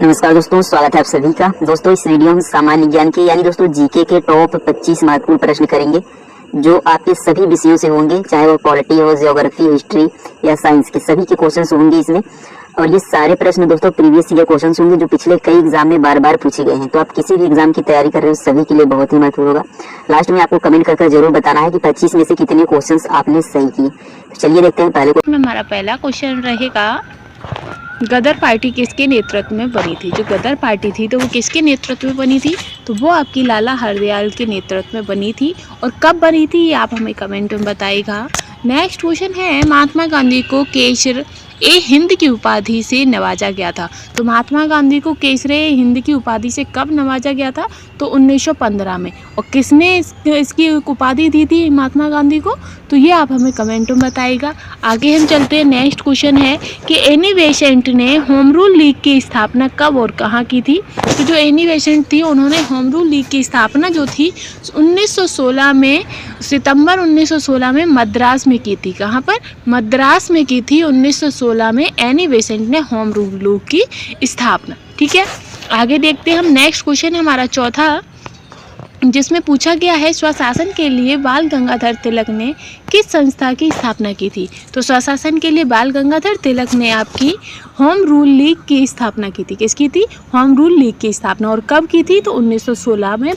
नमस्कार दोस्तों, स्वागत है आप सभी का। दोस्तों इस वीडियो में सामान्य ज्ञान के यानी दोस्तों जीके के टॉप 25 महत्वपूर्ण प्रश्न करेंगे जो आपके सभी विषयों से होंगे, चाहे वो पॉलिटी हो, ज्योग्राफी, हिस्ट्री या साइंस के सभी के क्वेश्चंस होंगे इसमें। और ये सारे प्रश्न दोस्तों प्रीवियस ईयर क्वेश्चंस होंगे जो पिछले कई एग्जाम में बार बार पूछे गए हैं। तो आप किसी भी एग्जाम की तैयारी कर रहे हो सभी के लिए बहुत ही महत्वपूर्ण होगा। लास्ट में आपको कमेंट करके जरूर बताना है कि 25 में से कितने क्वेश्चंस आपने सही किए। तो चलिए देखते हैं पहले हमारा पहला क्वेश्चन रहेगा, गदर पार्टी किसके नेतृत्व में बनी थी। जो गदर पार्टी थी तो वो किसके नेतृत्व में बनी थी, तो वो आपकी लाला हरदयाल के नेतृत्व में बनी थी। और कब बनी थी ये आप हमें कमेंट में बताइएगा। नेक्स्ट क्वेश्चन है, महात्मा गांधी को केसर ए हिंद की उपाधि से नवाजा गया था। तो महात्मा गांधी को केसर ए हिंद की उपाधि से कब नवाजा गया था, तो 1915 में। और किसने इसकी उपाधि दी थी महात्मा गांधी को, तो ये आप हमें कमेंट में बताइएगा। आगे हम चलते हैं। नेक्स्ट क्वेश्चन है कि एनी बेसेंट ने होम रूल लीग की स्थापना कब और कहाँ की थी। तो जो एनी बेसेंट थी उन्होंने होम रूल लीग की स्थापना जो थी 1916 में, सितंबर 1916 में मद्रास में की थी। कहाँ पर, मद्रास में की थी 1916 में एनी बेसेंट ने होम रूल लीग की स्थापना। ठीक है, आगे देखते हैं हम। नेक्स्ट क्वेश्चन है हमारा चौथा, जिसमें पूछा गया है स्वशासन के लिए बाल गंगाधर तिलक ने किस संस्था की स्थापना की थी। तो स्वशासन के लिए बाल गंगाधर तिलक ने आपकी होम रूल लीग की स्थापना की थी। किसकी थी, होम रूल लीग की स्थापना। और कब की थी, तो 1916 में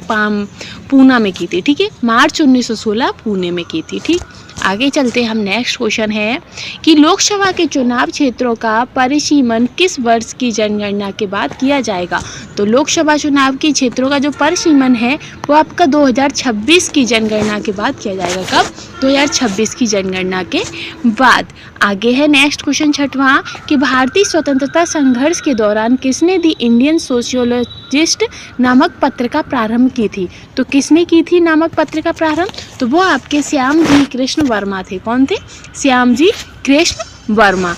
पूना में की थी। ठीक है, मार्च 1916 पुणे में की थी। ठीक, आगे चलते हम। नेक्स्ट क्वेश्चन है कि लोकसभा के चुनाव क्षेत्रों का परिसीमन किस वर्ष की जनगणना के बाद किया जाएगा। तो लोकसभा चुनाव के क्षेत्रों का जो परिसीमन है वो आपका 2026 की जनगणना के बाद किया जाएगा। कब, 2026 की जनगणना के बाद। आगे है नेक्स्ट क्वेश्चन छठवां कि भारतीय स्वतंत्रता संघर्ष के दौरान किसने दी इंडियन सोशियोलॉजिस्ट नामक पत्र का प्रारंभ की थी। तो किसने की थी नामक पत्र का प्रारंभ, तो वो आपके श्याम जी कृष्ण वर्मा थे। कौन थे, श्याम जी कृष्ण वर्मा।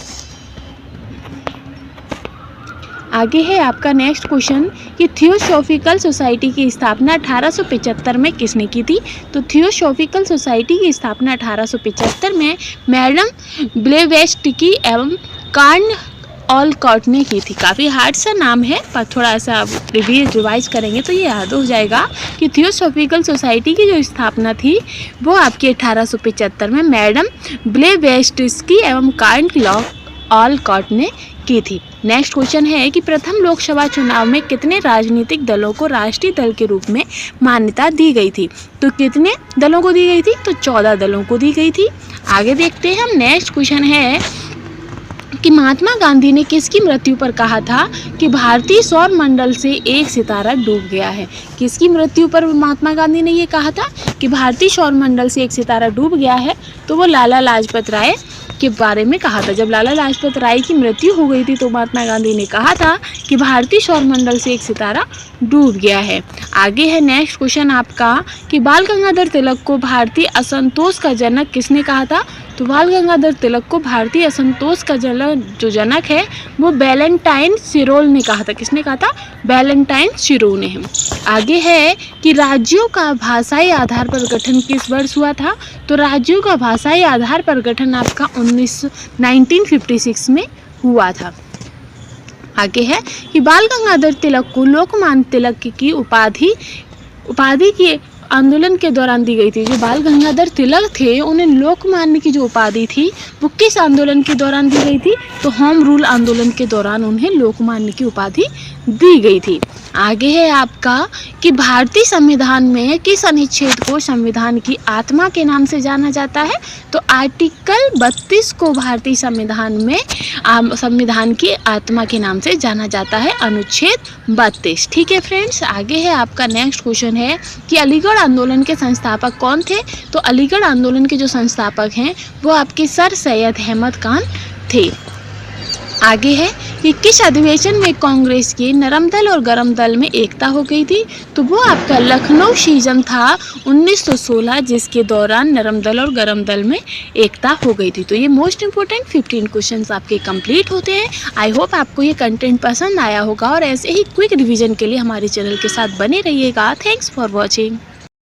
आगे है आपका नेक्स्ट क्वेश्चन कि थियोसॉफिकल सोसाइटी की स्थापना 1875 में किसने की थी। तो थियोसॉफिकल सोसाइटी की स्थापना 1875 में मैडम ब्लेवेस्टकी एवं कार्ल ऑलकॉट ने की थी। काफ़ी हार्ड सा नाम है, पर थोड़ा सा आप रिवाइज करेंगे तो ये याद हो जाएगा कि थियोसॉफिकल सोसाइटी की जो स्थापना थी वो आपकी 1875 में मैडम ब्लेवेस्टकी एवं कार्ल ऑलकॉट ने की थी। नेक्स्ट क्वेश्चन है कि प्रथम लोकसभा चुनाव में कितने राजनीतिक दलों को राष्ट्रीय दल के रूप में मान्यता दी गई थी। तो कितने दलों को दी गई थी, तो 14 दलों को दी गई थी। आगे देखते हैं हम। नेक्स्ट क्वेश्चन है कि महात्मा गांधी ने किसकी मृत्यु पर कहा था कि भारतीय सौर मंडल से एक सितारा डूब गया है। किसकी मृत्यु पर महात्मा गांधी ने ये कहा था कि भारतीय सौर मंडल से एक सितारा डूब गया है, तो वो लाला लाजपत राय के बारे में कहा था। जब लाला लाजपत राय की मृत्यु हो गई थी तो महात्मा गांधी ने कहा था कि भारतीय सौर मंडल से एक सितारा डूब गया है। आगे है नेक्स्ट क्वेश्चन आपका कि बाल गंगाधर तिलक को भारतीय असंतोष का जनक किसने कहा था। तो बाल गंगाधर तिलक को भारतीय असंतोष का जो जनक है वो वैलेंटाइन सिरोल ने कहा था। किसने कहा था, वैलेंटाइन सिरोल ने। आगे है कि राज्यों का भाषाई आधार पर गठन किस वर्ष हुआ था। तो राज्यों का भाषाई आधार पर गठन आपका 1956 में हुआ था। आगे है कि बाल गंगाधर तिलक को लोकमान्य तिलक की उपाधि की आंदोलन के दौरान दी गई थी। जो बाल गंगाधर तिलक थे उन्हें लोकमान्य की जो उपाधि थी वो किस आंदोलन के दौरान दी गई थी, तो होम रूल आंदोलन के दौरान उन्हें लोकमान्य की उपाधि दी गई थी। आगे है आपका कि भारतीय संविधान में किस अनुच्छेद को संविधान की आत्मा के नाम से जाना जाता है। तो आर्टिकल 32 को भारतीय संविधान में संविधान की आत्मा के नाम से जाना जाता है, अनुच्छेद 32। ठीक है फ्रेंड्स, आगे है आपका नेक्स्ट क्वेश्चन है कि अलीगढ़ आंदोलन के संस्थापक कौन थे। तो अलीगढ़ आंदोलन के जो संस्थापक हैं वो आपके सर सैयद अहमद खान थे। आगे है कि किस अधिवेशन में कांग्रेस के नरम दल और गरम दल में एकता हो गई थी। तो वो आपका लखनऊ सीजन था 1916, जिसके दौरान नरम दल और गरम दल में एकता हो गई थी। तो ये मोस्ट इंपोर्टेंट 15 क्वेश्चंस आपके कंप्लीट होते हैं। आई होप आपको ये कंटेंट पसंद आया होगा और ऐसे ही क्विक रिवीजन के लिए हमारे चैनल के साथ बने रहिएगा। Thanks for watching.